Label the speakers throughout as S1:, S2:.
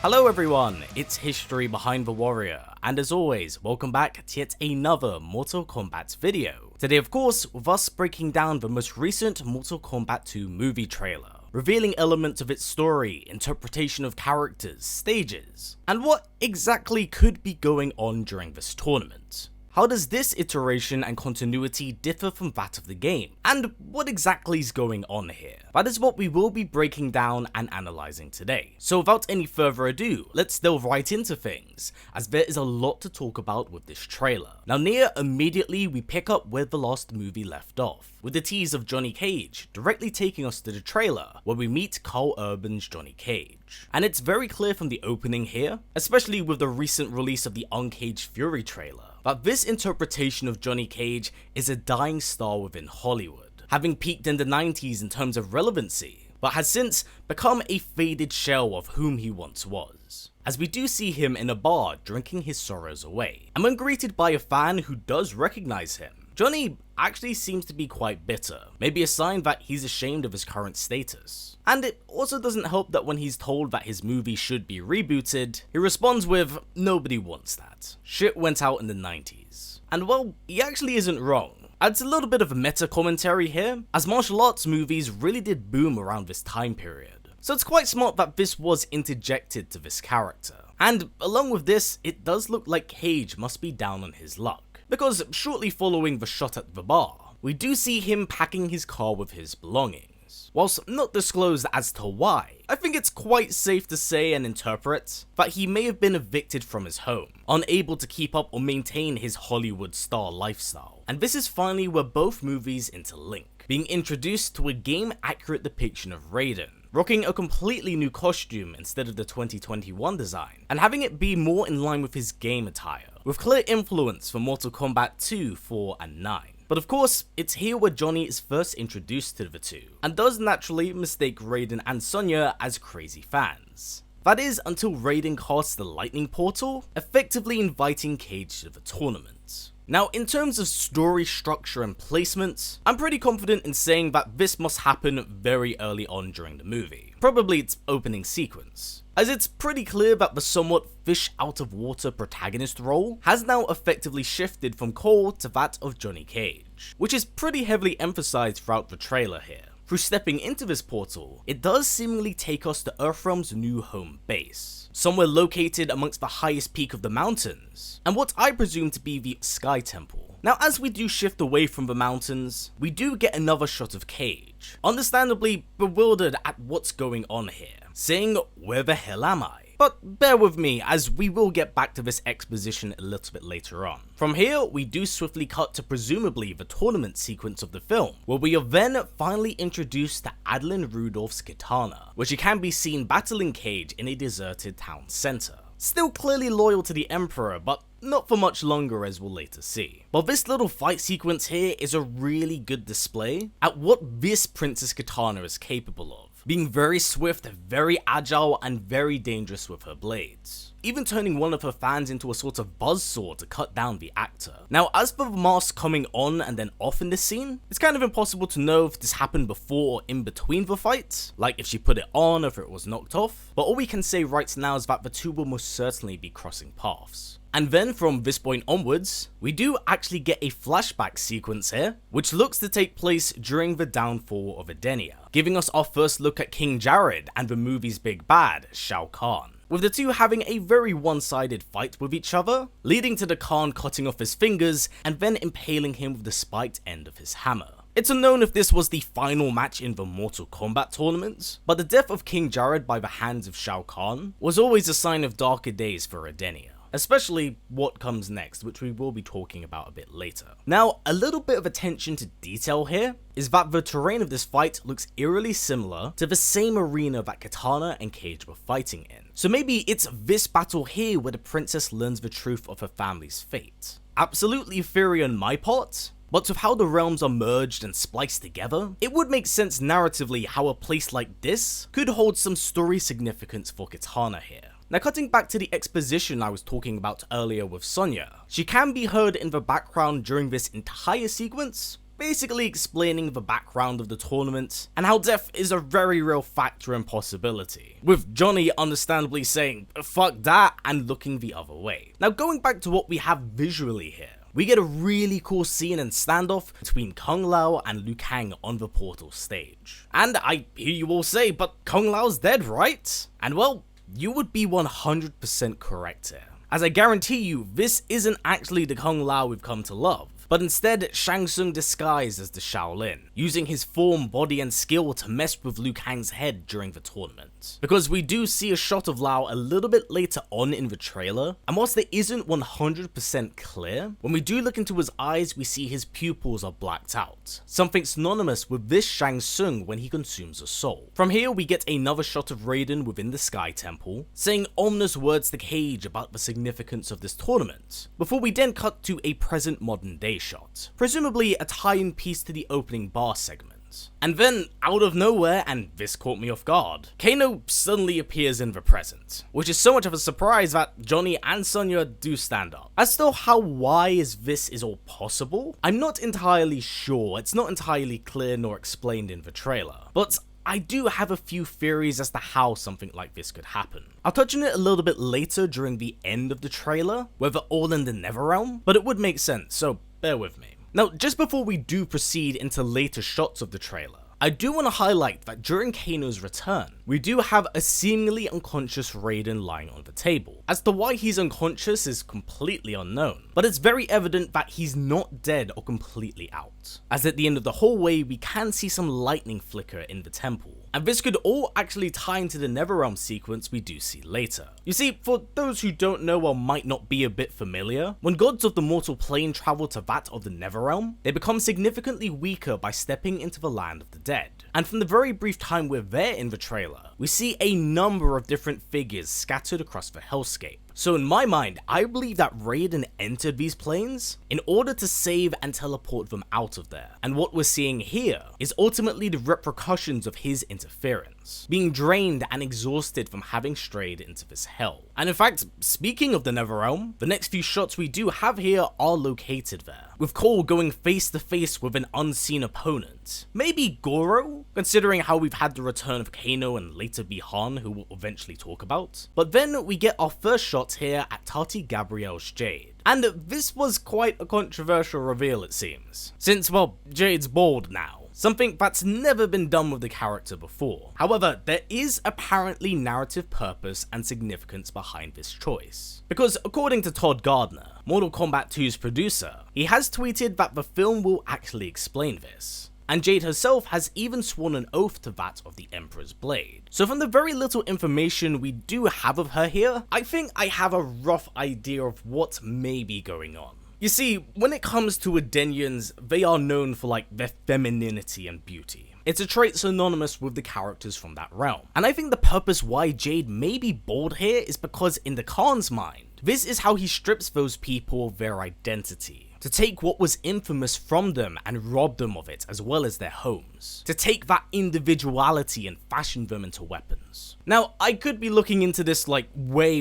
S1: Hello everyone, it's History Behind the Warrior, and as always, welcome back to yet another Mortal Kombat video. Today of course, with us breaking down the most recent Mortal Kombat 2 movie trailer, revealing elements of its story, interpretation of characters, stages, and what exactly could be going on during this tournament. How does this iteration and continuity differ from that of the game? And what exactly is going on here? That is what we will be breaking down and analysing today. So without any further ado, let's delve right into things, as there is a lot to talk about with this trailer. Now near immediately we pick up where the last movie left off, with the tease of Johnny Cage directly taking us to the trailer where we meet Karl Urban's Johnny Cage. And it's very clear from the opening here, especially with the recent release of the Uncaged Fury trailer, that this interpretation of Johnny Cage is a dying star within Hollywood, having peaked in the 90s in terms of relevancy, but has since become a faded shell of whom he once was, as we do see him in a bar drinking his sorrows away. And when greeted by a fan who does recognize him, Johnny actually seems to be quite bitter, maybe a sign that he's ashamed of his current status. And it also doesn't help that when he's told that his movie should be rebooted, he responds with, "Nobody wants that. Shit went out in the 90s. And well, he actually isn't wrong. Adds a little bit of a meta commentary here, as martial arts movies really did boom around this time period. So it's quite smart that this was interjected to this character. And along with this, it does look like Cage must be down on his luck, because shortly following the shot at the bar, we do see him packing his car with his belongings. Whilst not disclosed as to why, I think it's quite safe to say and interpret that he may have been evicted from his home, unable to keep up or maintain his Hollywood star lifestyle. And this is finally where both movies interlink, being introduced to a game-accurate depiction of Raiden, rocking a completely new costume instead of the 2021 design, and having it be more in line with his game attire, with clear influence from Mortal Kombat 2, 4, and 9. But of course, it's here where Johnny is first introduced to the two, and does naturally mistake Raiden and Sonya as crazy fans. That is, until Raiden casts the lightning portal, effectively inviting Cage to the tournament. Now, in terms of story structure and placement, I'm pretty confident in saying that this must happen very early on during the movie, probably its opening sequence, as it's pretty clear that the somewhat fish out of water protagonist role has now effectively shifted from Cole to that of Johnny Cage, which is pretty heavily emphasized throughout the trailer here. Through stepping into this portal, it does seemingly take us to Earthrealm's new home base, somewhere located amongst the highest peak of the mountains, and what I presume to be the Sky Temple. Now as we do shift away from the mountains, we do get another shot of Cage, understandably bewildered at what's going on here, saying, "Where the hell am I?" But bear with me, as we will get back to this exposition a little bit later on. From here, we do swiftly cut to presumably the tournament sequence of the film, where we are then finally introduced to Adeline Rudolph's katana, where she can be seen battling Cage in a deserted town center. Still clearly loyal to the Emperor, but not for much longer, as we'll later see. But this little fight sequence here is a really good display at what this princess katana is capable of, being very swift, very agile, and very dangerous with her blades, even turning one of her fans into a sort of buzzsaw to cut down the actor. Now as for the mask coming on and then off in this scene, it's kind of impossible to know if this happened before or in between the fight, like if she put it on or if it was knocked off, but all we can say right now is that the two will most certainly be crossing paths. And then from this point onwards, we do actually get a flashback sequence here, which looks to take place during the downfall of Edenia, giving us our first look at King Jade and the movie's big bad, Shao Kahn, with the two having a very one-sided fight with each other, leading to the Khan cutting off his fingers and then impaling him with the spiked end of his hammer. It's unknown if this was the final match in the Mortal Kombat tournament, but the death of King Jade by the hands of Shao Kahn was always a sign of darker days for Edenia, especially what comes next, which we will be talking about a bit later. Now, a little bit of attention to detail here is that the terrain of this fight looks eerily similar to the same arena that Katana and Cage were fighting in. So maybe it's this battle here where the princess learns the truth of her family's fate. Absolutely theory on my part, but with how the realms are merged and spliced together, it would make sense narratively how a place like this could hold some story significance for Katana here. Now cutting back to the exposition I was talking about earlier with Sonya, she can be heard in the background during this entire sequence, basically explaining the background of the tournament and how death is a very real factor and possibility, with Johnny understandably saying fuck that and looking the other way. Now going back to what we have visually here, we get a really cool scene and standoff between Kung Lao and Liu Kang on the portal stage. And I hear you all say, but Kung Lao's dead, right? And well, you would be 100% correct here, as I guarantee you this isn't actually the Kung Lao we've come to love, but instead Shang Tsung disguised as the Shaolin, using his form, body and skill to mess with Liu Kang's head during the tournament. Because we do see a shot of Lao a little bit later on in the trailer, and whilst it isn't 100% clear, when we do look into his eyes we see his pupils are blacked out, something synonymous with this Shang Tsung when he consumes a soul. From here we get another shot of Raiden within the Sky Temple, saying ominous words to Cage about the significance of this tournament, before we then cut to a present modern day shot, presumably a tie-in piece to the opening bar segment. And then, out of nowhere, and this caught me off guard, Kano suddenly appears in the present, which is so much of a surprise that Johnny and Sonya do stand up. As to why this is all possible, I'm not entirely sure. It's not entirely clear nor explained in the trailer, but I do have a few theories as to how something like this could happen. I'll touch on it a little bit later during the end of the trailer, where they're all in the Netherrealm, but it would make sense, so bear with me. Now, just before we do proceed into later shots of the trailer, I do want to highlight that during Kano's return, we do have a seemingly unconscious Raiden lying on the table. As to why he's unconscious is completely unknown, but it's very evident that he's not dead or completely out, as at the end of the hallway we can see some lightning flicker in the temple. And this could all actually tie into the Netherrealm sequence we do see later. You see, for those who don't know or might not be a bit familiar, when gods of the mortal plane travel to that of the Netherrealm, they become significantly weaker by stepping into the land of the dead. And from the very brief time we're there in the trailer, we see a number of different figures scattered across the hellscape. So in my mind, I believe that Raiden entered these planes in order to save and teleport them out of there. And what we're seeing here is ultimately the repercussions of his interference, being drained and exhausted from having strayed into this hell. And in fact, speaking of the Netherrealm, the next few shots we do have here are located there, with Cole going face to face with an unseen opponent. Maybe Goro, considering how we've had the return of Kano and later Bi-Han, who we'll eventually talk about. But then we get our first shot here at Tati Gabrielle's Jade. And this was quite a controversial reveal, it seems, since, well, Jade's bald now. Something that's never been done with the character before. However, there is apparently narrative purpose and significance behind this choice. Because according to Todd Gardner, Mortal Kombat 2's producer, he has tweeted that the film will actually explain this. And Jade herself has even sworn an oath to that of the Emperor's Blade. So from the very little information we do have of her here, I think I have a rough idea of what may be going on. You see, when it comes to Edenians, they are known for like their femininity and beauty. It's a trait synonymous with the characters from that realm. And I think the purpose why Jade may be bald here is because in the Khan's mind, this is how he strips those people of their identity. To take what was infamous from them and rob them of it as well as their homes. To take that individuality and fashion them into weapons. Now, I could be looking into this like way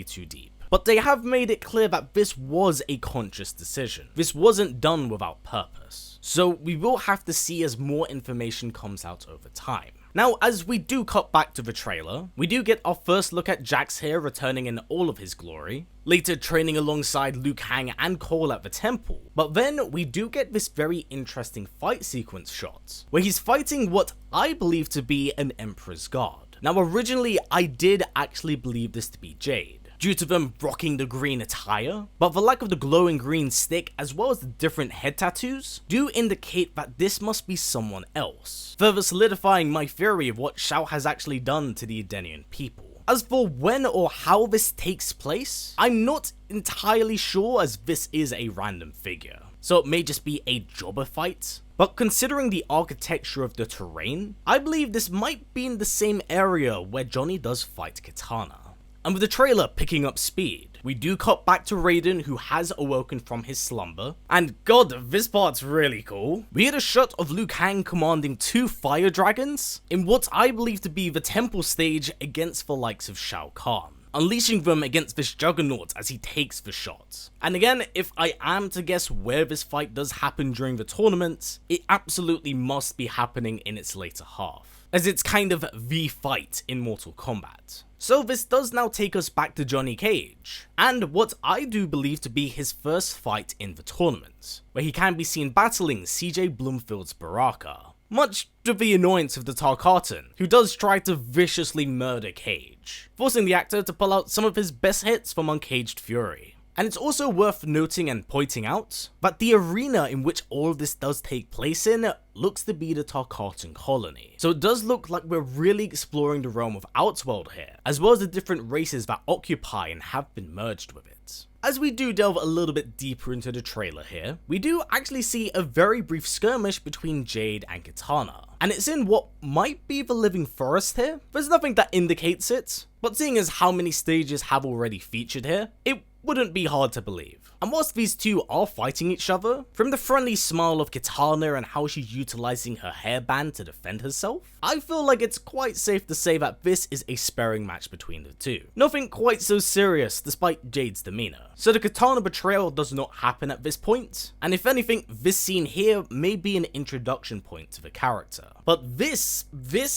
S1: too deep. But they have made it clear that this was a conscious decision. This wasn't done without purpose. So we will have to see as more information comes out over time. Now, as we do cut back to the trailer, we do get our first look at Jax here returning in all of his glory, later training alongside Liu Kang and Cole at the temple. But then we do get this very interesting fight sequence shot, where he's fighting what I believe to be an Emperor's Guard. Now originally I did actually believe this to be Jade, due to them rocking the green attire, but the lack of the glowing green stick as well as the different head tattoos do indicate that this must be someone else, further solidifying my theory of what Shao has actually done to the Edenian people. As for when or how this takes place, I'm not entirely sure as this is a random figure, so it may just be a jobber fight. But considering the architecture of the terrain, I believe this might be in the same area where Johnny does fight Kitana. And with the trailer picking up speed, we do cut back to Raiden, who has awoken from his slumber. And god, this part's really cool. We get a shot of Liu Kang commanding 2 fire dragons in what I believe to be the temple stage against the likes of Shao Kahn. unleashing them against this juggernaut as he takes the shot. And again, if I am to guess where this fight does happen during the tournament, it absolutely must be happening in its later half, as it's kind of the fight in Mortal Kombat. So this does now take us back to Johnny Cage, and what I do believe to be his first fight in the tournament, where he can be seen battling CJ Bloomfield's Baraka, much to the annoyance of the Tarkatan, who does try to viciously murder Cage, forcing the actor to pull out some of his best hits from Uncaged Fury. And it's also worth noting and pointing out that the arena in which all of this does take place in looks to be the Tarkatan colony. So it does look like we're really exploring the realm of Outworld here, as well as the different races that occupy and have been merged with it. As we do delve a little bit deeper into the trailer here, we do actually see a very brief skirmish between Jade and Kitana, and it's in what might be the Living Forest here. There's nothing that indicates it, but seeing as how many stages have already featured here, it wouldn't be hard to believe. And whilst these two are fighting each other, from the friendly smile of Kitana and how she's utilizing her hairband to defend herself, I feel like it's quite safe to say that this is a sparring match between the two. Nothing quite so serious despite Jade's demeanor. So the Kitana betrayal does not happen at this point, and if anything, this scene here may be an introduction point to the character. But this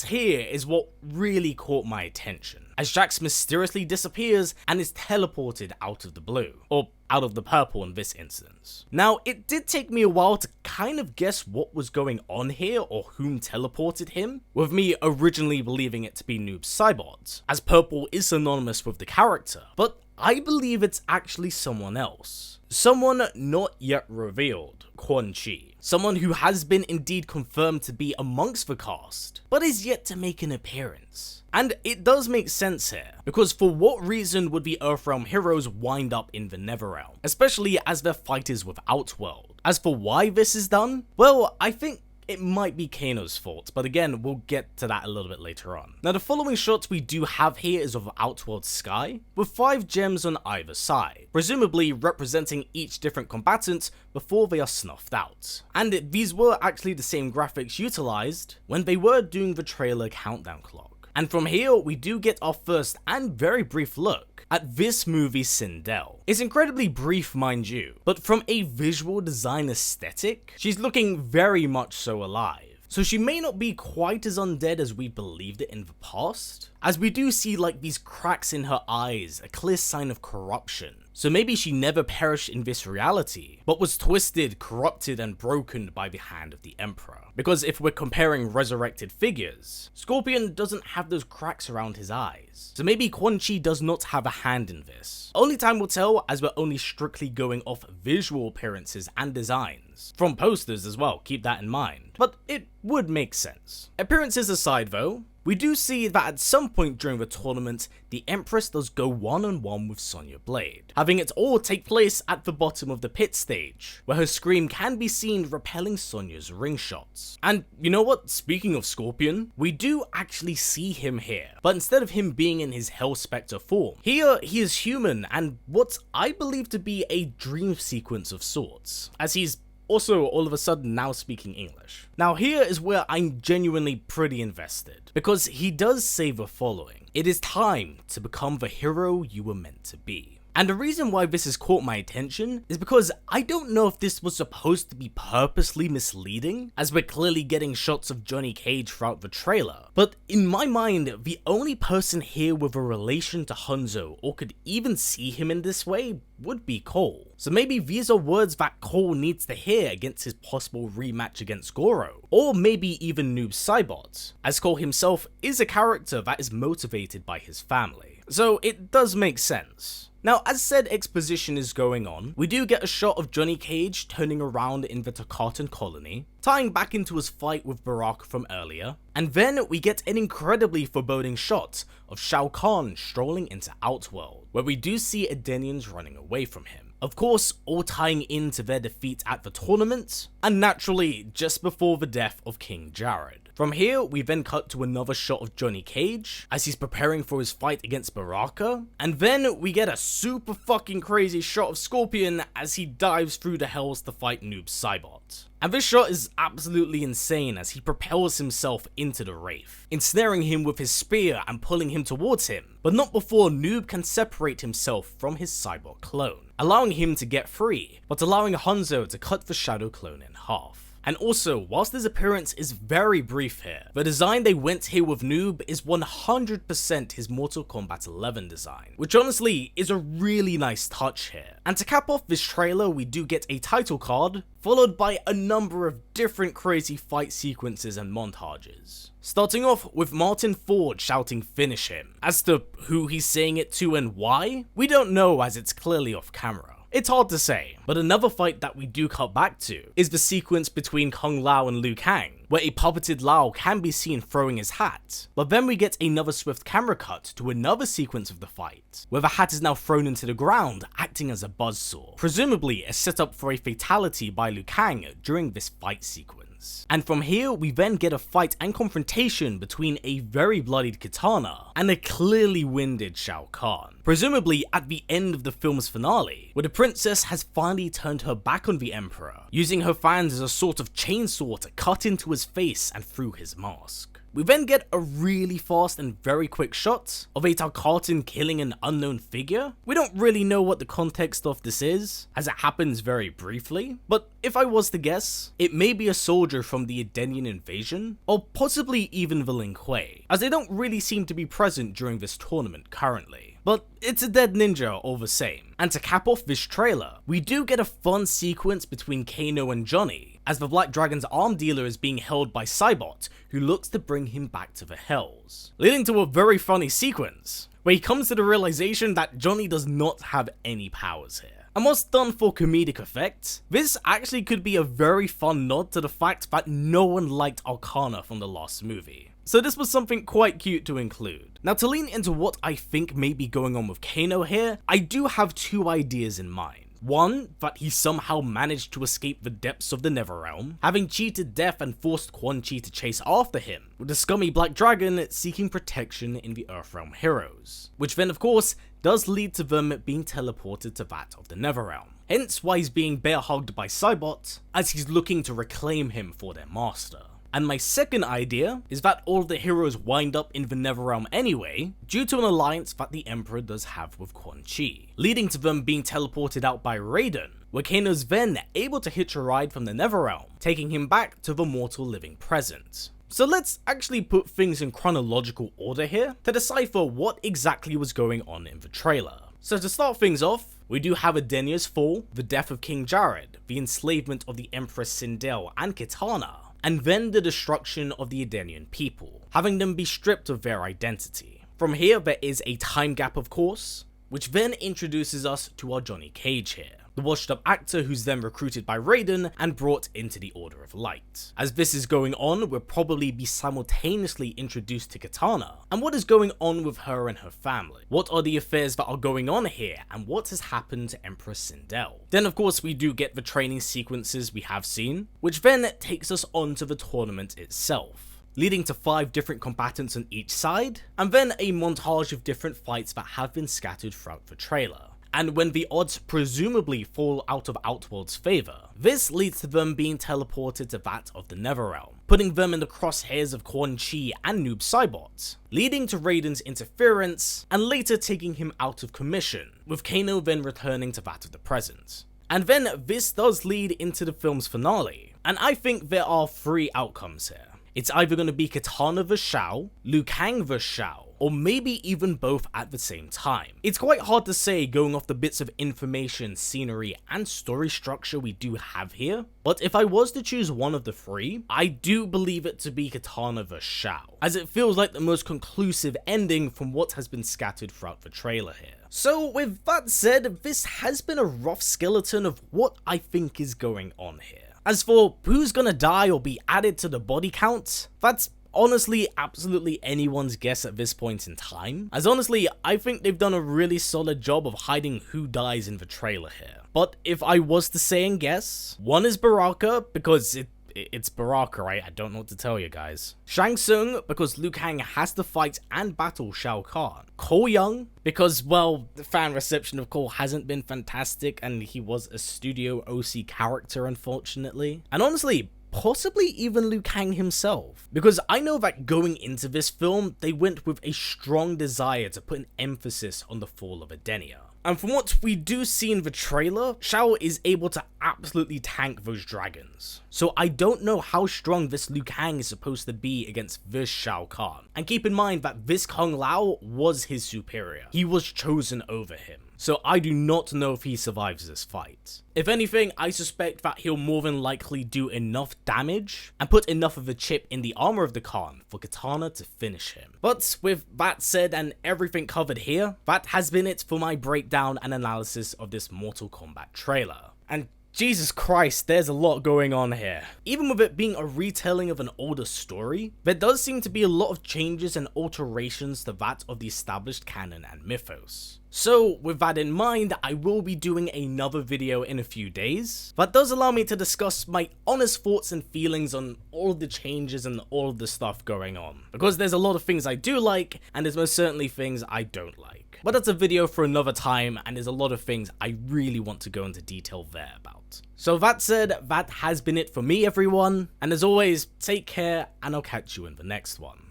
S1: here is what really caught my attention, as Jax mysteriously disappears and is teleported out of the blue, or out of the purple in this instance. Now, it did take me a while to kind of guess what was going on here or whom teleported him, with me originally believing it to be Noob Saibot, as purple is synonymous with the character, but I believe it's actually someone else. Someone not yet revealed, Quan Chi. Someone who has been indeed confirmed to be amongst the cast, but is yet to make an appearance. And it does make sense here, because for what reason would the Earthrealm heroes wind up in the Netherrealm, especially as they're fighters with Outworld? As for why this is done, well, I think it might be Kano's fault, but again, we'll get to that a little bit later on. Now, the following shot we do have here is of Outworld sky, with 5 gems on either side, presumably representing each different combatant before they are snuffed out. And these were actually the same graphics utilized when they were doing the trailer countdown clock. And from here, we do get our first and very brief look at this movie's Sindel. It's incredibly brief, mind you, but from a visual design aesthetic, she's looking very much so alive. So she may not be quite as undead as we believed it in the past, as we do see like these cracks in her eyes, a clear sign of corruption. So maybe she never perished in this reality, but was twisted, corrupted, and broken by the hand of the Emperor. Because if we're comparing resurrected figures, Scorpion doesn't have those cracks around his eyes. So maybe Quan Chi does not have a hand in this. Only time will tell, as we're only strictly going off visual appearances and designs. From posters as well, keep that in mind. But it would make sense. Appearances aside though, we do see that at some point during the tournament, the Empress does go one-on-one with Sonya Blade, having it all take place at the bottom of the pit stage, where her scream can be seen repelling Sonya's ring shots. And you know what, speaking of Scorpion, we do actually see him here, but instead of him being in his Hell Spectre form, here he is human and what I believe to be a dream sequence of sorts, as he's also all of a sudden now speaking English. Now here is where I'm genuinely pretty invested, because he does say the following: "It is time to become the hero you were meant to be." And the reason why this has caught my attention is because I don't know if this was supposed to be purposely misleading, as we're clearly getting shots of Johnny Cage throughout the trailer, but in my mind, the only person here with a relation to Hanzo or could even see him in this way would be Cole. So maybe these are words that Cole needs to hear against his possible rematch against Goro, or maybe even Noob Saibot, as Cole himself is a character that is motivated by his family. So it does make sense. Now, as said exposition is going on, we do get a shot of Johnny Cage turning around in the Tarkatan colony, tying back into his fight with Baraka from earlier, and then we get an incredibly foreboding shot of Shao Kahn strolling into Outworld, where we do see Edenians running away from him. Of course, all tying into their defeat at the tournament, and naturally, just before the death of King Jared. From here, we then cut to another shot of Johnny Cage as he's preparing for his fight against Baraka, and then we get a super fucking crazy shot of Scorpion as he dives through the hells to fight Noob Saibot. And this shot is absolutely insane as he propels himself into the Wraith, ensnaring him with his spear and pulling him towards him, but not before Noob can separate himself from his Saibot clone, allowing him to get free, but allowing Hanzo to cut the Shadow clone in half. And also, whilst his appearance is very brief here, the design they went here with Noob is 100% his Mortal Kombat 11 design, which honestly is a really nice touch here. And to cap off this trailer, we do get a title card, followed by a number of different crazy fight sequences and montages. Starting off with Martin Ford shouting "finish him." As to who he's saying it to and why, we don't know as it's clearly off camera. It's hard to say, but another fight that we do cut back to is the sequence between Kung Lao and Liu Kang, where a puppeted Lao can be seen throwing his hat, but then we get another swift camera cut to another sequence of the fight, where the hat is now thrown into the ground, acting as a buzzsaw, presumably a setup for a fatality by Liu Kang during this fight sequence. And from here, we then get a fight and confrontation between a very bloodied Kitana and a clearly winded Shao Kahn, presumably at the end of the film's finale, where the princess has finally turned her back on the Emperor, using her fans as a sort of chainsaw to cut into his face and through his mask. We then get a really fast and very quick shot of a Tarkatan killing an unknown figure. We don't really know what the context of this is, as it happens very briefly, but if I was to guess, it may be a soldier from the Edenian invasion, or possibly even the Lin Kuei, as they don't really seem to be present during this tournament currently. But it's a dead ninja all the same. And to cap off this trailer, we do get a fun sequence between Kano and Johnny, as the Black Dragon's arm dealer is being held by Saibot, who looks to bring him back to the Hells, leading to a very funny sequence, where he comes to the realization that Johnny does not have any powers here. And whilst done for comedic effect, this actually could be a very fun nod to the fact that no one liked Arcana from the last movie. So this was something quite cute to include. Now, to lean into what I think may be going on with Kano here, I do have two ideas in mind. One, that he somehow managed to escape the depths of the Netherrealm, having cheated death and forced Quan Chi to chase after him, with the scummy Black Dragon seeking protection in the Earthrealm heroes, which then of course does lead to them being teleported to that of the Netherrealm. Hence why he's being bear hugged by Saibot, as he's looking to reclaim him for their master. And my second idea is that all of the heroes wind up in the Netherrealm anyway, due to an alliance that the Emperor does have with Quan Chi, leading to them being teleported out by Raiden, where Kano's then able to hitch a ride from the Netherrealm, taking him back to the mortal living present. So let's actually put things in chronological order here to decipher what exactly was going on in the trailer. So to start things off, we do have Edenia's fall, the death of King Jared, the enslavement of the Empress Sindel and Kitana, and then the destruction of the Edenian people, having them be stripped of their identity. From here, there is a time gap of course, which then introduces us to our Johnny Cage here, the washed up actor who's then recruited by Raiden and brought into the Order of Light. As this is going on, we'll probably be simultaneously introduced to Kitana, and what is going on with her and her family. What are the affairs that are going on here, and what has happened to Empress Sindel? Then of course we do get the training sequences we have seen, which then takes us on to the tournament itself, leading to 5 different combatants on each side, and then a montage of different fights that have been scattered throughout the trailer. And when the odds presumably fall out of Outworld's favour, this leads to them being teleported to that of the Netherrealm, putting them in the crosshairs of Quan Chi and Noob Saibot, leading to Raiden's interference and later taking him out of commission, with Kano then returning to that of the present. And then this does lead into the film's finale, and I think there are 3 outcomes here. It's either going to be Kitana vs Shao, Liu Kang vs Shao, or maybe even both at the same time. It's quite hard to say going off the bits of information, scenery, and story structure we do have here, but if I was to choose one of the 3, I do believe it to be Kitana vs Shao, as it feels like the most conclusive ending from what has been scattered throughout the trailer here. So with that said, this has been a rough skeleton of what I think is going on here. As for who's gonna die or be added to the body count, that's honestly absolutely anyone's guess at this point in time, as honestly I think they've done a really solid job of hiding who dies in the trailer here. But if I was to say and guess, one is Baraka, because it it's Baraka, right? I don't know what to tell you guys. Shang Tsung, because Liu Kang has to fight and battle Shao Kahn. Cole Young, because, well, the fan reception of Cole hasn't been fantastic, and he was a Studio OC character, unfortunately. And honestly, possibly even Liu Kang himself, because I know that going into this film, they went with a strong desire to put an emphasis on the fall of Edenia. And from what we do see in the trailer, Shao is able to absolutely tank those dragons. So I don't know how strong this Liu Kang is supposed to be against this Shao Kahn. And keep in mind that this Kung Lao was his superior. He was chosen over him. So I do not know if he survives this fight. If anything, I suspect that he'll more than likely do enough damage and put enough of a chip in the armor of the Khan for Katana to finish him. But with that said and everything covered here, that has been it for my breakdown and analysis of this Mortal Kombat trailer. And Jesus Christ, there's a lot going on here. Even with it being a retelling of an older story, there does seem to be a lot of changes and alterations to that of the established canon and mythos. So with that in mind, I will be doing another video in a few days. That does allow me to discuss my honest thoughts and feelings on all of the changes and all of the stuff going on. Because there's a lot of things I do like, and there's most certainly things I don't like. But that's a video for another time, and there's a lot of things I really want to go into detail there about. So that said, that has been it for me everyone, and as always, take care and I'll catch you in the next one.